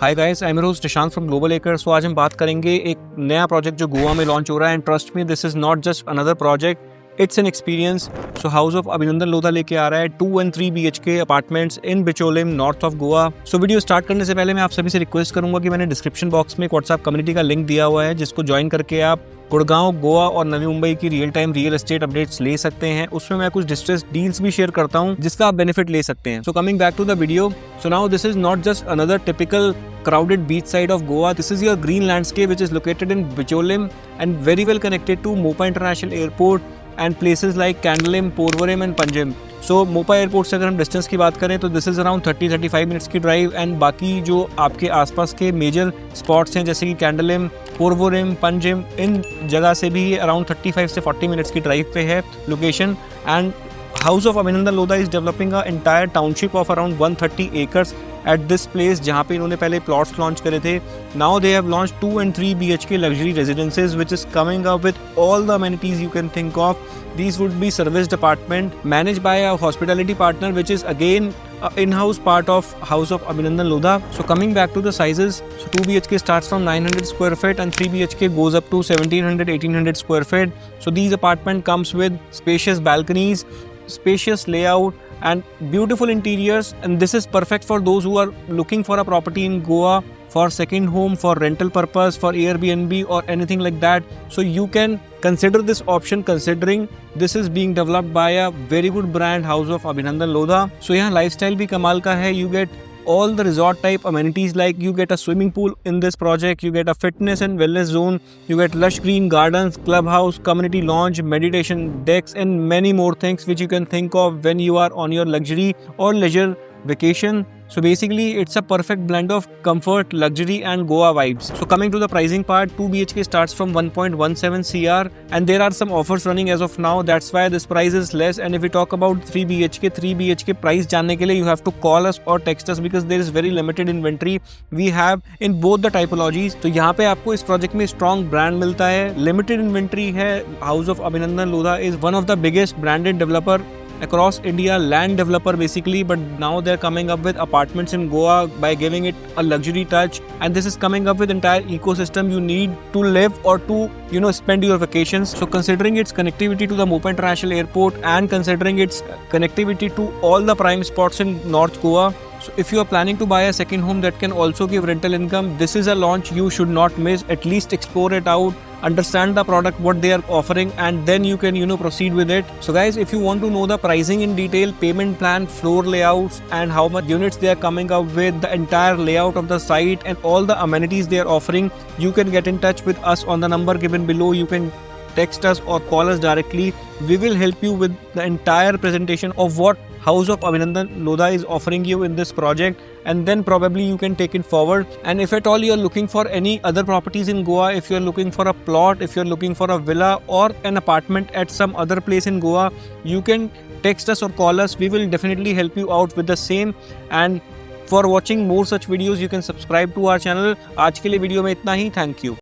Hi guys, I am your host Nishant from global acres. तो आज हम बात करेंगे एक नया प्रोजेक्ट जो गोवा में लॉन्च हो रहा है। And trust me, this is not just another project, it's an experience. So house of अभिनंदन लोधा लेके आ रहा है 2 and 3 BHK apartments in Bicholim, north of Goa. So video start करने से पहले मैं आप सभी से रिक्वेस्ट करूंगा कि मैंने डिस्क्रिप्शन बॉक्स में एक व्हाट्सएप कम्युनिटी का लिंक दिया हुआ है, जिसको ज्वाइन करके आप गुड़गांव, गोवा और नवी मुंबई की real time real estate updates ले सकते हैं। उसमें मैं कुछ डिस्ट्रेस डील्स भी शेयर करता हूं जिसका आप बेनिफिट ले सकते हैं। So coming back to the video, so now this is not just another typical crowded beach side of Goa. This is your green landscape which is located in Bicholim and very well connected to Mopa International Airport and places like Candolim, Porvorim and Panjim. So Mopa airport से अगर हम distance की बात करें तो this is around 30-35 minutes की drive. And बाकी जो आपके आसपास के मेजर स्पॉट्स हैं जैसे कि कैंडलिम, पोरवोरिम, पंजिम, इन जगह से भी अराउंड 35 से 40 मिनट्स की ड्राइव पे है लोकेशन। एंड हाउस ऑफ अभिनंदन Lodha is developing a entire township of around 130 acres at this place, जहाँ पे इन्होंने पहले प्लॉट्स लॉन्च करे थे। Now they have launch 2 and 3 BHK luxury residences which is coming up with all the amenities you can think of. These would be serviced apartment managed by a hospitality partner which is again a in-house part of House of Abhinandan Lodha. So coming back to the sizes, so 2 BHK starts from 900 square feet and 3 BHK goes up to 1700-1800 square feet. So these apartment comes with spacious balconies, spacious layout and beautiful interiors, and this is perfect for those who are looking for a property in Goa for second home, for rental purpose, for Airbnb or anything like that. So you can consider this option considering this is being developed by a very good brand, House of Abhinandan Lodha. So यहाँ lifestyle भी कमाल का है। You get all the resort type amenities, like you get a swimming pool in this project, you get a fitness and wellness zone, you get lush green gardens, clubhouse, community lounge, meditation decks and many more things which you can think of when you are on your luxury or leisure vacation. So basically it's a perfect blend of comfort, luxury and Goa vibes. So coming to the pricing part, 2 BHK starts from 1.17 CR and there are some offers running as of now, that's why this price is less. And if we talk about 3 BHK price जानने के लिए you have to call us or text us because there is very limited inventory we have in both the typologies. तो यहाँ पे आपको इस project में strong brand मिलता है, limited inventory है। House of Abhinandan Lodha is one of the biggest branded developer across India, land developer basically, but now they're coming up with apartments in Goa by giving it a luxury touch, and this is coming up with entire ecosystem you need to live or to spend your vacations. So considering its connectivity to the Mopa International Airport and considering its connectivity to all the prime spots in North Goa, so if you are planning to buy a second home that can also give rental income, this is a launch you should not miss. At least explore it out, understand the product, what they are offering, and then you can proceed with it. So guys, if you want to know the pricing in detail, payment plan, floor layouts and how much units they are coming up with, the entire layout of the site and all the amenities they are offering, you can get in touch with us on the number given below. You can text us or call us directly. We will help you with the entire presentation of what House of Abhinandan Lodha is offering you in this project, and then probably you can take it forward. And if at all you are looking for any other properties in Goa, if you are looking for a plot, if you are looking for a villa or an apartment at some other place in Goa, you can text us or call us. We will definitely help you out with the same. And for watching more such videos, you can subscribe to our channel. आज के लिए video में इतना ही। Thank you.